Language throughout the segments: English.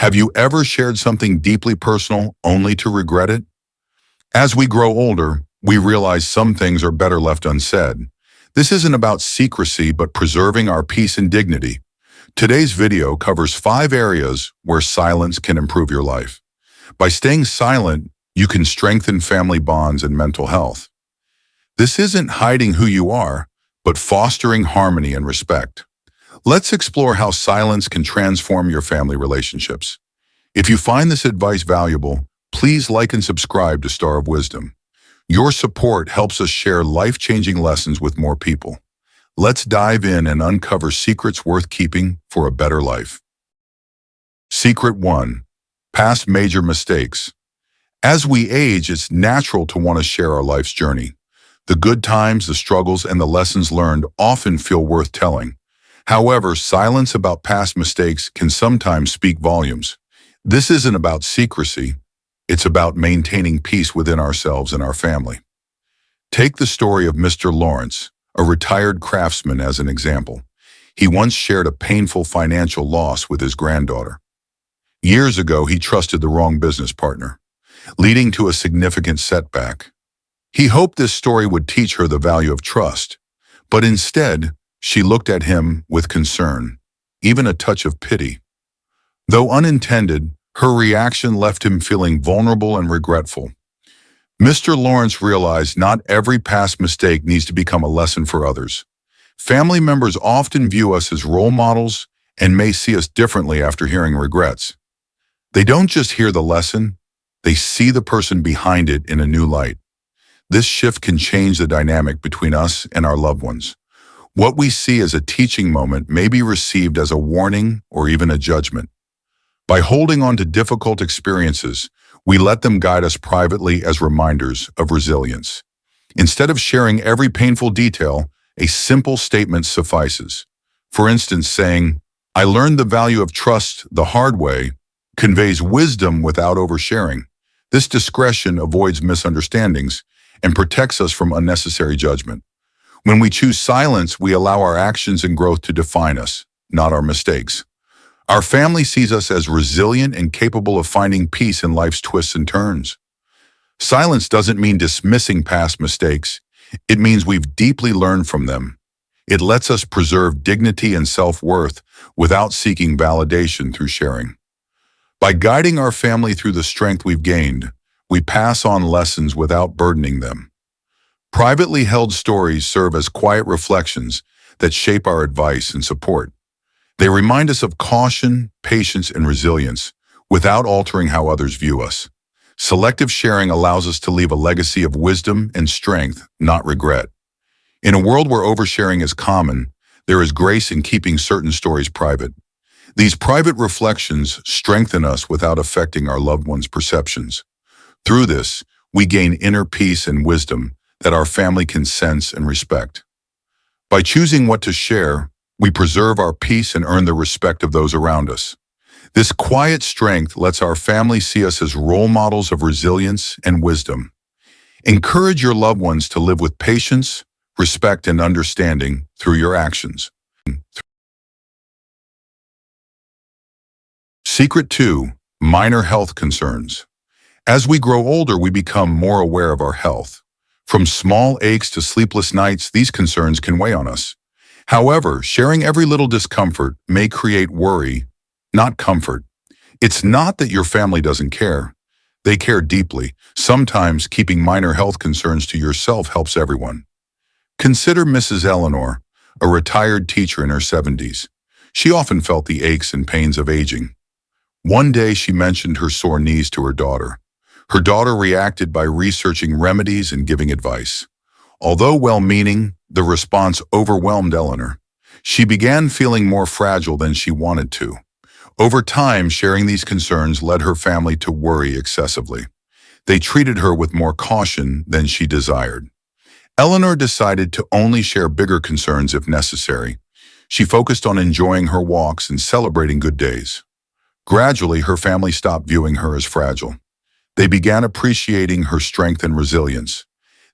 Have you ever shared something deeply personal only to regret it? As we grow older, we realize some things are better left unsaid. This isn't about secrecy, but preserving our peace and dignity. Today's video covers 5 areas where silence can improve your life. By staying silent, you can strengthen family bonds and mental health. This isn't hiding who you are, but fostering harmony and respect. Let's explore how silence can transform your family relationships. If you find this advice valuable, please like and subscribe to Star of Wisdom. Your support helps us share life-changing lessons with more people. Let's dive in and uncover secrets worth keeping for a better life. Secret 1. Past major mistakes. As we age, it's natural to want to share our life's journey. The good times, the struggles, and the lessons learned often feel worth telling. However, silence about past mistakes can sometimes speak volumes. This isn't about secrecy. It's about maintaining peace within ourselves and our family. Take the story of Mr. Lawrence, a retired craftsman, as an example. He once shared a painful financial loss with his granddaughter. Years ago, he trusted the wrong business partner, leading to a significant setback. He hoped this story would teach her the value of trust, but instead, she looked at him with concern, even a touch of pity. Though unintended, her reaction left him feeling vulnerable and regretful. Mr. Lawrence realized not every past mistake needs to become a lesson for others. Family members often view us as role models and may see us differently after hearing regrets. They don't just hear the lesson, they see the person behind it in a new light. This shift can change the dynamic between us and our loved ones. What we see as a teaching moment may be received as a warning or even a judgment. By holding on to difficult experiences, we let them guide us privately as reminders of resilience. Instead of sharing every painful detail, a simple statement suffices. For instance, saying, "I learned the value of trust the hard way," conveys wisdom without oversharing. This discretion avoids misunderstandings and protects us from unnecessary judgment. When we choose silence, we allow our actions and growth to define us, not our mistakes. Our family sees us as resilient and capable of finding peace in life's twists and turns. Silence doesn't mean dismissing past mistakes. It means we've deeply learned from them. It lets us preserve dignity and self-worth without seeking validation through sharing. By guiding our family through the strength we've gained, we pass on lessons without burdening them. Privately held stories serve as quiet reflections that shape our advice and support. They remind us of caution, patience, and resilience without altering how others view us. Selective sharing allows us to leave a legacy of wisdom and strength, not regret. In a world where oversharing is common, there is grace in keeping certain stories private. These private reflections strengthen us without affecting our loved ones' perceptions. Through this, we gain inner peace and wisdom that our family can sense and respect. By choosing what to share, we preserve our peace and earn the respect of those around us. This quiet strength lets our family see us as role models of resilience and wisdom. Encourage your loved ones to live with patience, respect, and understanding through your actions. Secret 2. Minor health concerns. As we grow older, we become more aware of our health. From small aches to sleepless nights, these concerns can weigh on us. However, sharing every little discomfort may create worry, not comfort. It's not that your family doesn't care. They care deeply. Sometimes keeping minor health concerns to yourself helps everyone. Consider Mrs. Eleanor, a retired teacher in her 70s. She often felt the aches and pains of aging. One day she mentioned her sore knees to her daughter. Her daughter reacted by researching remedies and giving advice. Although well-meaning, the response overwhelmed Eleanor. She began feeling more fragile than she wanted to. Over time, sharing these concerns led her family to worry excessively. They treated her with more caution than she desired. Eleanor decided to only share bigger concerns if necessary. She focused on enjoying her walks and celebrating good days. Gradually, her family stopped viewing her as fragile. They began appreciating her strength and resilience.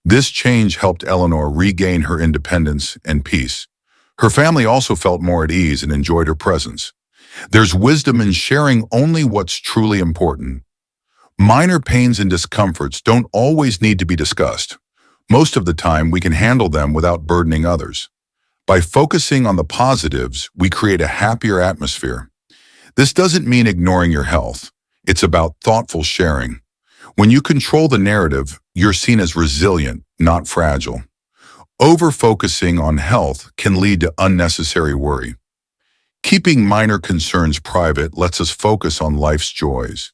This change helped Eleanor regain her independence and peace. Her family also felt more at ease and enjoyed her presence. There's wisdom in sharing only what's truly important. Minor pains and discomforts don't always need to be discussed. Most of the time, we can handle them without burdening others. By focusing on the positives, we create a happier atmosphere. This doesn't mean ignoring your health. It's about thoughtful sharing. When you control the narrative, you're seen as resilient, not fragile. Over-focusing on health can lead to unnecessary worry. Keeping minor concerns private lets us focus on life's joys.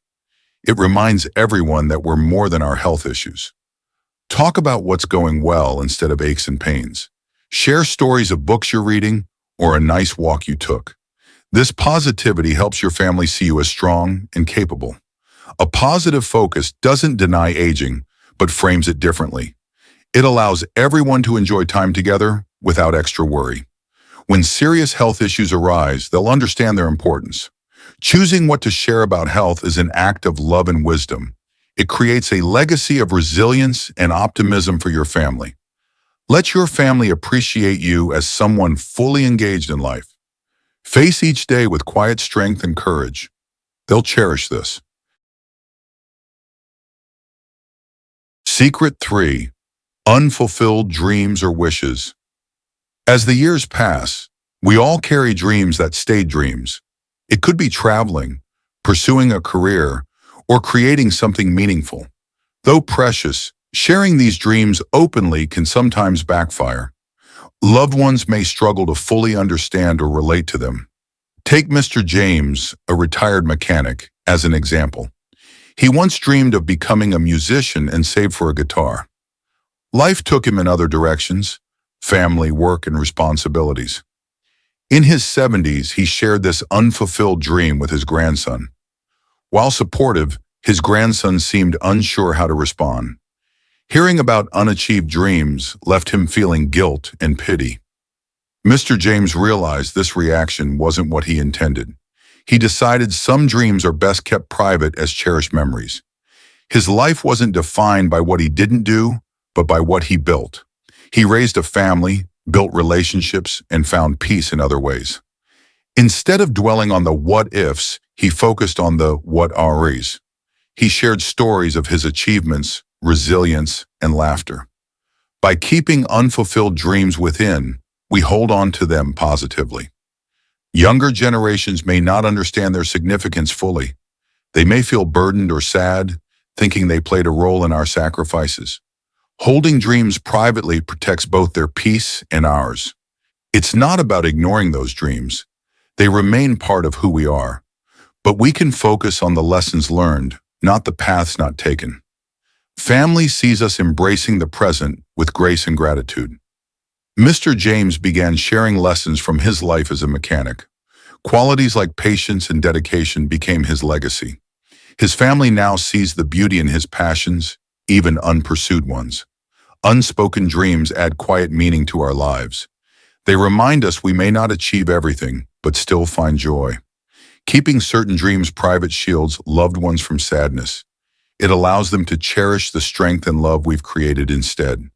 It reminds everyone that we're more than our health issues. Talk about what's going well instead of aches and pains. Share stories of books you're reading or a nice walk you took. This positivity helps your family see you as strong and capable. A positive focus doesn't deny aging, but frames it differently. It allows everyone to enjoy time together without extra worry. When serious health issues arise, they'll understand their importance. Choosing what to share about health is an act of love and wisdom. It creates a legacy of resilience and optimism for your family. Let your family appreciate you as someone fully engaged in life. Face each day with quiet strength and courage. They'll cherish this. Secret 3. Unfulfilled dreams or wishes. As the years pass, we all carry dreams that stayed dreams. It could be traveling, pursuing a career, or creating something meaningful. Though precious, sharing these dreams openly can sometimes backfire. Loved ones may struggle to fully understand or relate to them. Take Mr. James, a retired mechanic, as an example. He once dreamed of becoming a musician and saved for a guitar. Life took him in other directions: family, work, and responsibilities. In his 70s, he shared this unfulfilled dream with his grandson. While supportive, his grandson seemed unsure how to respond. Hearing about unachieved dreams left him feeling guilt and pity. Mr. James realized this reaction wasn't what he intended. He decided some dreams are best kept private as cherished memories. His life wasn't defined by what he didn't do, but by what he built. He raised a family, built relationships, and found peace in other ways. Instead of dwelling on the what-ifs, he focused on the what-ares. He shared stories of his achievements, resilience, and laughter. By keeping unfulfilled dreams within, we hold on to them positively. Younger generations may not understand their significance fully. They may feel burdened or sad, thinking they played a role in our sacrifices. Holding dreams privately protects both their peace and ours. It's not about ignoring those dreams. They remain part of who we are. But we can focus on the lessons learned, not the paths not taken. Family sees us embracing the present with grace and gratitude. Mr. James began sharing lessons from his life as a mechanic. Qualities like patience and dedication became his legacy. His family now sees the beauty in his passions, even unpursued ones. Unspoken dreams add quiet meaning to our lives. They remind us we may not achieve everything, but still find joy. Keeping certain dreams private shields loved ones from sadness. It allows them to cherish the strength and love we've created instead.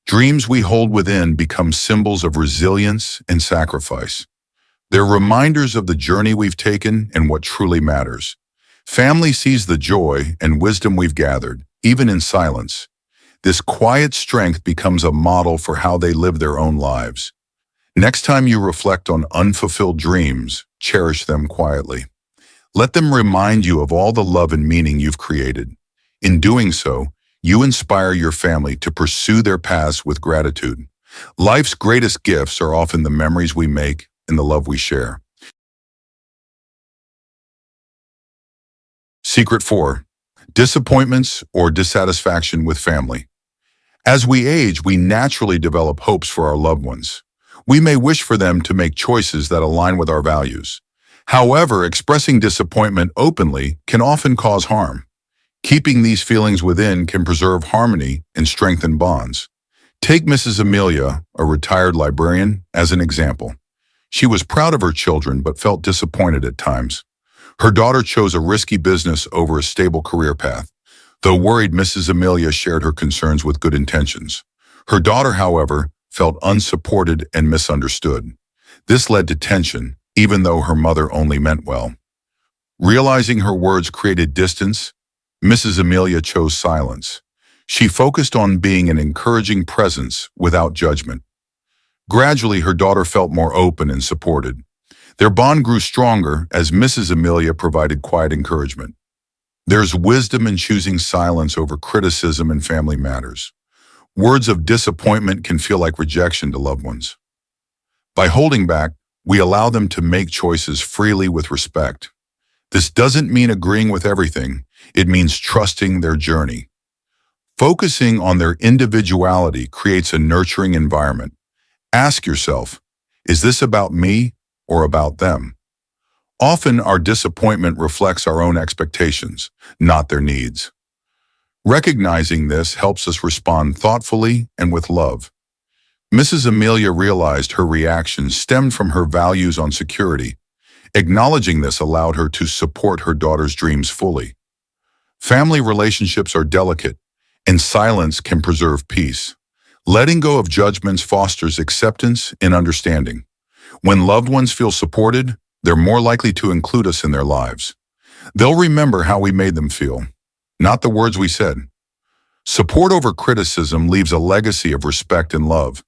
Dreams we hold within become symbols of resilience and sacrifice. They're reminders of the journey we've taken and what truly matters. Family sees the joy and wisdom we've gathered, even in silence. This quiet strength becomes a model for how they live their own lives. Next time you reflect on unfulfilled dreams, cherish them quietly. Let them remind you of all the love and meaning you've created. In doing so, you inspire your family to pursue their paths with gratitude. Life's greatest gifts are often the memories we make and the love we share. Secret 4. Disappointments or dissatisfaction with family. As we age, we naturally develop hopes for our loved ones. We may wish for them to make choices that align with our values. However, expressing disappointment openly can often cause harm. Keeping these feelings within can preserve harmony and strengthen bonds. Take Mrs. Amelia, a retired librarian, as an example. She was proud of her children but felt disappointed at times. Her daughter chose a risky business over a stable career path. Though worried, Mrs. Amelia shared her concerns with good intentions. Her daughter, however, felt unsupported and misunderstood. This led to tension, even though her mother only meant well. Realizing her words created distance, Mrs. Amelia chose silence. She focused on being an encouraging presence without judgment. Gradually, her daughter felt more open and supported. Their bond grew stronger as Mrs. Amelia provided quiet encouragement. There's wisdom in choosing silence over criticism in family matters. Words of disappointment can feel like rejection to loved ones. By holding back, we allow them to make choices freely with respect. This doesn't mean agreeing with everything. It means trusting their journey. Focusing on their individuality creates a nurturing environment. Ask yourself, is this about me or about them? Often, our disappointment reflects our own expectations, not their needs. Recognizing this helps us respond thoughtfully and with love. Mrs. Amelia realized her reaction stemmed from her values on security. Acknowledging this allowed her to support her daughter's dreams fully. Family relationships are delicate, and silence can preserve peace. Letting go of judgments fosters acceptance and understanding. When loved ones feel supported, they're more likely to include us in their lives. They'll remember how we made them feel, not the words we said. Support over criticism leaves a legacy of respect and love.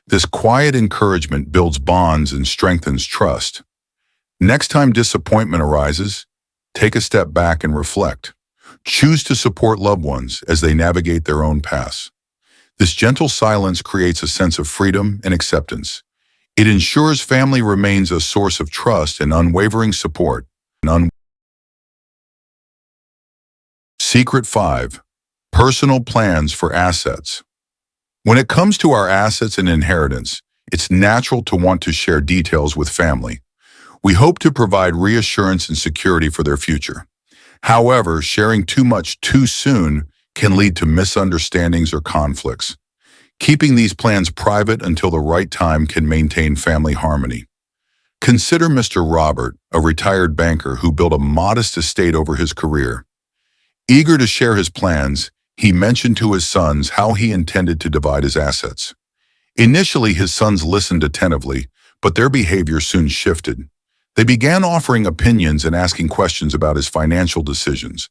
This quiet encouragement builds bonds and strengthens trust. Next time disappointment arises, take a step back and reflect. Choose to support loved ones as they navigate their own paths. This gentle silence creates a sense of freedom and acceptance. It ensures family remains a source of trust and unwavering support. Secret 5. Personal plans for assets. When it comes to our assets and inheritance, it's natural to want to share details with family. We hope to provide reassurance and security for their future. However, sharing too much too soon can lead to misunderstandings or conflicts. Keeping these plans private until the right time can maintain family harmony. Consider Mr. Robert, a retired banker who built a modest estate over his career. Eager to share his plans, he mentioned to his sons how he intended to divide his assets. Initially, his sons listened attentively, but their behavior soon shifted. They began offering opinions and asking questions about his financial decisions.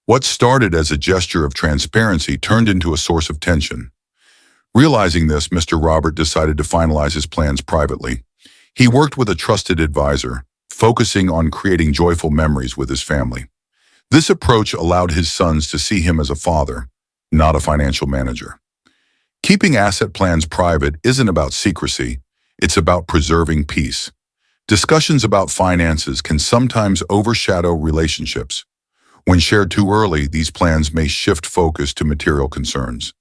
What started as a gesture of transparency turned into a source of tension. Realizing this, Mr. Robert decided to finalize his plans privately. He worked with a trusted advisor, focusing on creating joyful memories with his family. This approach allowed his sons to see him as a father, not a financial manager. Keeping asset plans private isn't about secrecy, it's about preserving peace. Discussions about finances can sometimes overshadow relationships. When shared too early, these plans may shift focus to material concerns.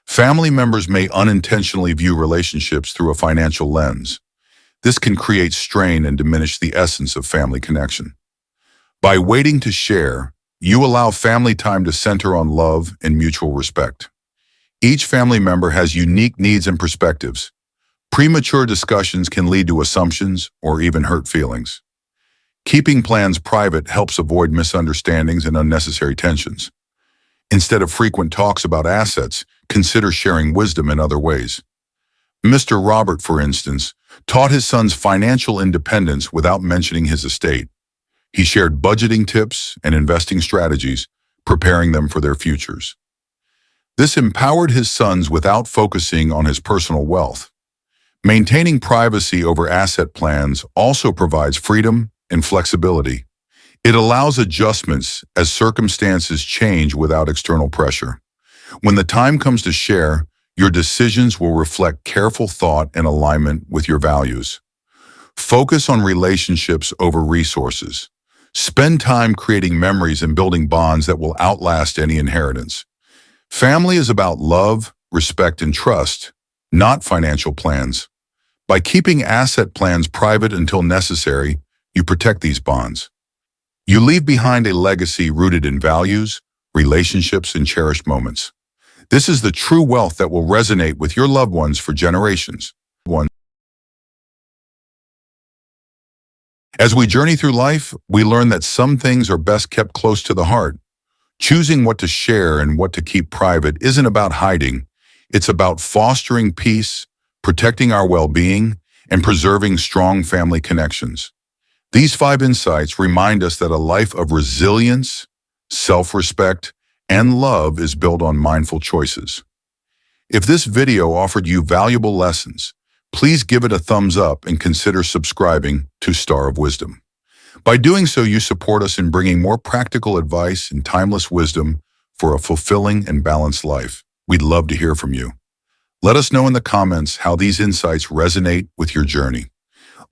Family members may unintentionally view relationships through a financial lens. This can create strain and diminish the essence of family connection. By waiting to share, you allow family time to center on love and mutual respect. Each family member has unique needs and perspectives. Premature discussions can lead to assumptions or even hurt feelings. Keeping plans private helps avoid misunderstandings and unnecessary tensions. Instead of frequent talks about assets, consider sharing wisdom in other ways. Mr. Robert, for instance, taught his sons financial independence without mentioning his estate. He shared budgeting tips and investing strategies, preparing them for their futures. This empowered his sons without focusing on his personal wealth. Maintaining privacy over asset plans also provides freedom and flexibility. It allows adjustments as circumstances change without external pressure. When the time comes to share, your decisions will reflect careful thought and alignment with your values. Focus on relationships over resources. Spend time creating memories and building bonds that will outlast any inheritance. Family is about love, respect, and trust, not financial plans. By keeping asset plans private until necessary, you protect these bonds. You leave behind a legacy rooted in values, relationships, and cherished moments. This is the true wealth that will resonate with your loved ones for generations. As we journey through life, we learn that some things are best kept close to the heart. Choosing what to share and what to keep private isn't about hiding. It's about fostering peace, protecting our well-being, and preserving strong family connections. These 5 insights remind us that a life of resilience, self-respect, and love is built on mindful choices. If this video offered you valuable lessons, please give it a thumbs up and consider subscribing to Star of Wisdom. By doing so, you support us in bringing more practical advice and timeless wisdom for a fulfilling and balanced life. We'd love to hear from you. Let us know in the comments how these insights resonate with your journey.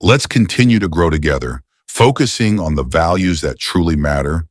Let's continue to grow together, focusing on the values that truly matter